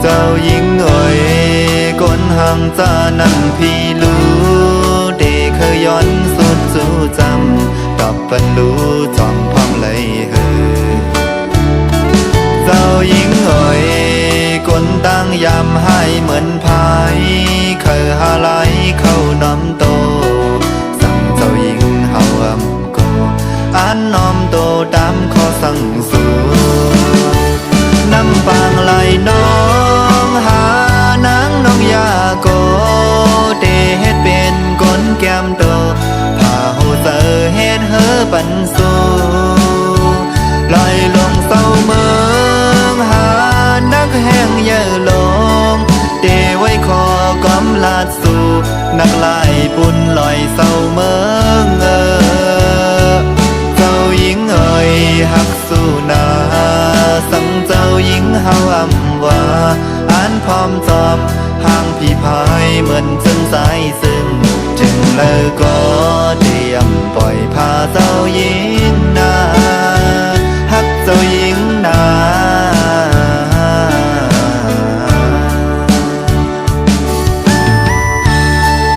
เจ้าหญิงเอ่ยก้นหังจานั้นพี่รู้เดเคยย้อนสุดสู้จำกับปันรู้จอมพร้อมเลยเฮเจ้าหญิงเอ่ยก้นตั้งยำให้เหมือนพายเคยหาไหลเข้าน้ำโตสั่งเจ้าหญิงเฮาอำโกอันน้อมโตตามข้อสั่งสู่น้ำปางไหลน้องหานางน้องยาโกเดเฮ็ดเป็นก้นแก้มโตพาหูเสอเฮ็ดเฮอปันสู่ลอยลงเศร้าเมืองหานักแห่งเยอะลงเดไว้คอกำลาดสู่นักไล่ปุ่นลอยเศร้าเมืองเจ้าหญิงเอ่ยหักสู่นาสั่งเจ้าหญิงเฮาอำว่าอันพร้อมจอบห่างพี่พายเหมือนจึงสายซึ่งจึงเลยก็เตรียมปล่อยพาเจ้า